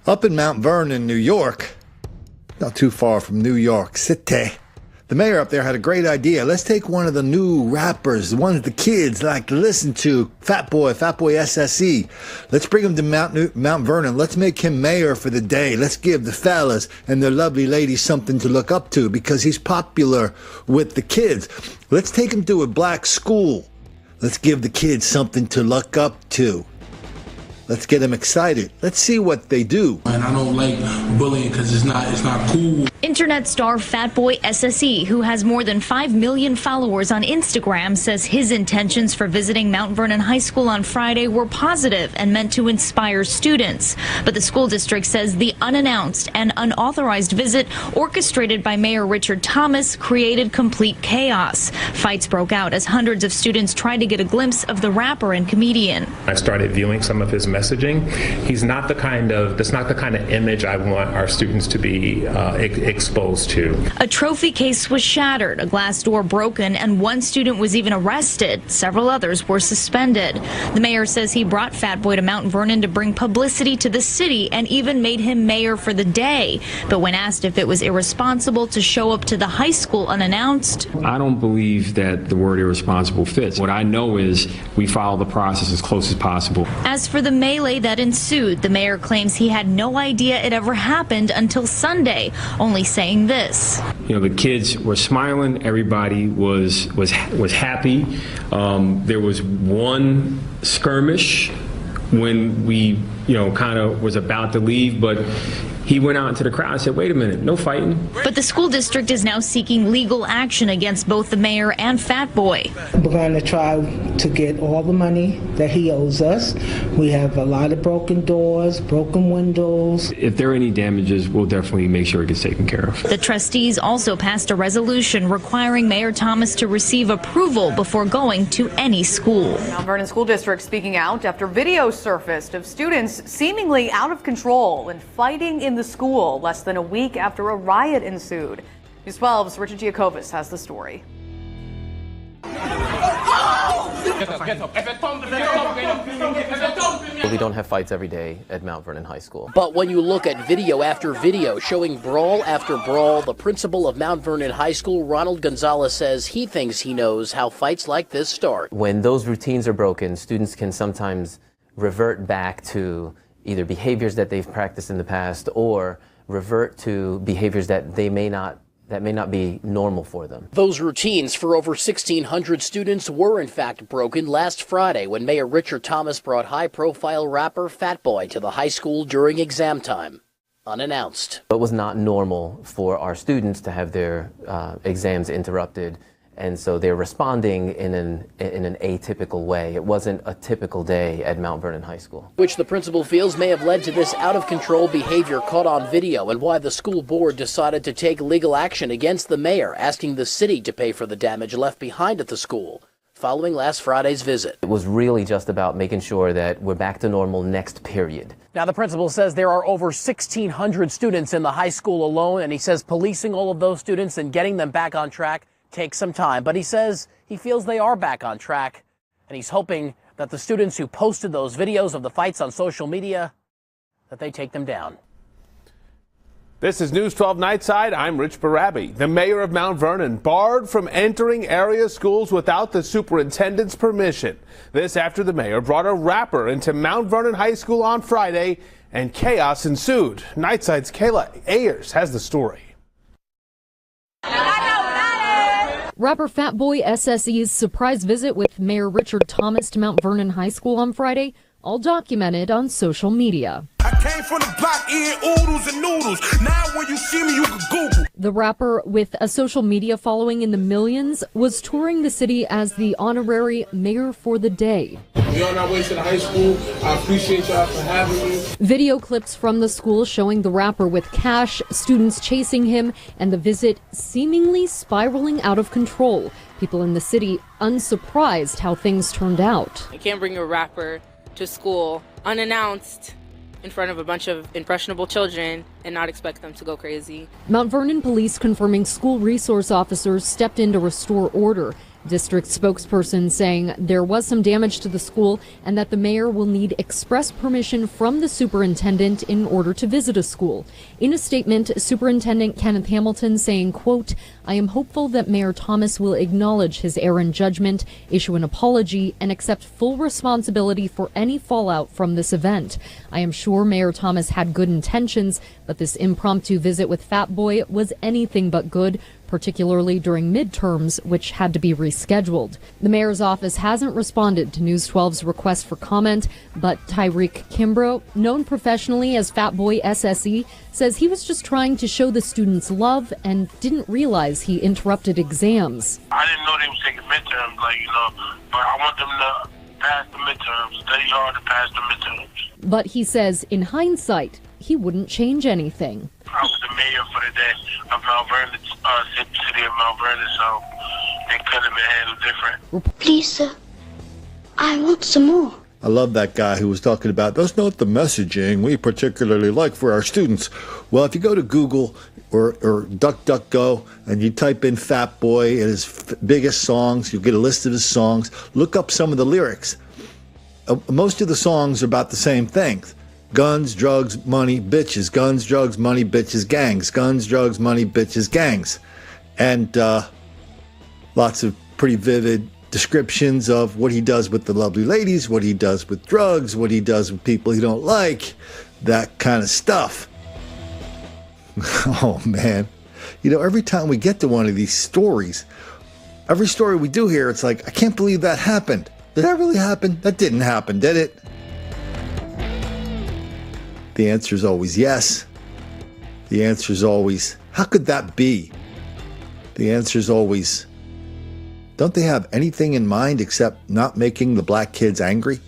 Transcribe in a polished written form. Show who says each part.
Speaker 1: Up in Mount Vernon, New York, not too far from New York City, the mayor up there had a great idea. Let's take one of the new rappers, the ones the kids like to listen to, Fatboy SSE. Let's bring him to Mount Vernon. Let's make him mayor for the day. Let's give the fellas and their lovely ladies something to look up to because he's popular with the kids. Let's take him to a black school. Let's give the kids something to look up to. Let's get them excited. Let's see what they do.
Speaker 2: And I don't like bullying because it's not cool.
Speaker 3: Internet star Fatboy SSE, who has more than 5 million followers on Instagram, says his intentions for visiting Mount Vernon High School on Friday were positive and meant to inspire students. But the school district says the unannounced and unauthorized visit, orchestrated by Mayor Richard Thomas, created complete chaos. Fights broke out as hundreds of students tried to get a glimpse of the rapper and comedian.
Speaker 4: I started viewing some of his messaging. That's not the kind of image I want our students to be exposed to.
Speaker 3: A trophy case was shattered, a glass door broken, and one student was even arrested. Several others were suspended. The mayor says he brought Fatboy to Mount Vernon to bring publicity to the city and even made him mayor for the day. But when asked if it was irresponsible to show up to the high school unannounced,
Speaker 5: I don't believe that the word irresponsible fits. What I know is we follow the process as close as possible.
Speaker 3: As for the melee that ensued, the mayor claims he had no idea it ever happened until Sunday, only saying this.
Speaker 5: You know, the kids were smiling, everybody was happy. There was one skirmish when we, kind of was about to leave, but he went out into the crowd and said, wait a minute, no fighting.
Speaker 3: But the school district is now seeking legal action against both the mayor and Fatboy.
Speaker 6: We're going to try to get all the money that he owes us. We have a lot of broken doors, broken windows.
Speaker 5: If there are any damages, we'll definitely make sure it gets taken care of.
Speaker 3: The trustees also passed a resolution requiring Mayor Thomas to receive approval before going to any school.
Speaker 7: Mount Vernon School District speaking out after video surfaced of students seemingly out of control and fighting in the school less than a week after a riot ensued. News 12's Richard Giacobis has the story.
Speaker 8: We don't have fights every day at Mount Vernon High School.
Speaker 9: But when you look at video after video showing brawl after brawl, the principal of Mount Vernon High School, Ronald Gonzalez, says he thinks he knows how fights like this start.
Speaker 8: When those routines are broken, students can sometimes revert back to either behaviors that they've practiced in the past or revert to behaviors that may not be normal for them.
Speaker 9: Those routines for over 1,600 students were in fact broken last Friday when Mayor Richard Thomas brought high-profile rapper Fatboy to the high school during exam time, unannounced.
Speaker 8: It was not normal for our students to have their exams interrupted, and so they're responding in an atypical way. It wasn't a typical day at Mount Vernon High School.
Speaker 9: Which the principal feels may have led to this out-of-control behavior caught on video, and why the school board decided to take legal action against the mayor, asking the city to pay for the damage left behind at the school following last Friday's visit.
Speaker 8: It was really just about making sure that we're back to normal next period.
Speaker 9: Now, the principal says there are over 1,600 students in the high school alone, and he says policing all of those students and getting them back on track takes some time, but he says he feels they are back on track, and he's hoping that the students who posted those videos of the fights on social media, that they take them down.
Speaker 10: This is News 12 Nightside. I'm Rich Barabi. The mayor of Mount Vernon barred from entering area schools without the superintendent's permission. This after the mayor brought a rapper into Mount Vernon High School on Friday, and chaos ensued. Nightside's Kayla Ayers has the story.
Speaker 11: Rapper Fatboy SSE's surprise visit with Mayor Richard Thomas to Mount Vernon High School on Friday, all documented on social media.
Speaker 12: I came from the block eating oodles and noodles. Now when you see me, you can Google.
Speaker 11: The rapper, with a social media following in the millions, was touring the city as the honorary mayor for the day.
Speaker 12: We're on our way to the high school. I appreciate y'all for having me.
Speaker 11: Video clips from the school showing the rapper with cash, students chasing him, and the visit seemingly spiraling out of control. People in the city unsurprised how things turned out.
Speaker 13: I can't bring a rapper to school unannounced in front of a bunch of impressionable children and not expect them to go crazy.
Speaker 11: Mount Vernon police confirming school resource officers stepped in to restore order. District spokesperson saying there was some damage to the school and that the mayor will need express permission from the superintendent in order to visit a school. In a statement, Superintendent Kenneth Hamilton saying, quote, I am hopeful that Mayor Thomas will acknowledge his error in judgment, issue an apology, and accept full responsibility for any fallout from this event. I am sure Mayor Thomas had good intentions, but this impromptu visit with Fatboy was anything but good, particularly during midterms, which had to be rescheduled. The mayor's office hasn't responded to News 12's request for comment, but Tyriq Kimbrough, known professionally as Fatboy SSE, says he was just trying to show the students love and didn't realize he interrupted exams.
Speaker 12: I didn't know they were taking midterms, but I want them to pass the midterms, study hard to pass the midterms.
Speaker 11: But he says, in hindsight, he wouldn't change anything.
Speaker 12: I was the mayor for the day of Mount Vernon, city of Mount Vernon, so it couldn't have been handled different.
Speaker 14: Please, sir, I want some more.
Speaker 1: I love that guy who was talking about, that's not the messaging we particularly like for our students. Well, if you go to Google or DuckDuckGo and you type in Fatboy and his biggest songs, you'll get a list of his songs. Look up some of the lyrics. Most of the songs are about the same things. Guns, drugs, money, bitches. Guns, drugs, money, bitches, gangs. Guns, drugs, money, bitches, gangs. And lots of pretty vivid descriptions of what he does with the lovely ladies, what he does with drugs, what he does with people he don't like, that kind of stuff. Oh, man. You know, every time we get to one of these stories, every story we do here, it's like, I can't believe that happened. Did that really happen? That didn't happen, did it? The answer is always yes. The answer is always, how could that be? The answer is always, don't they have anything in mind except not making the black kids angry?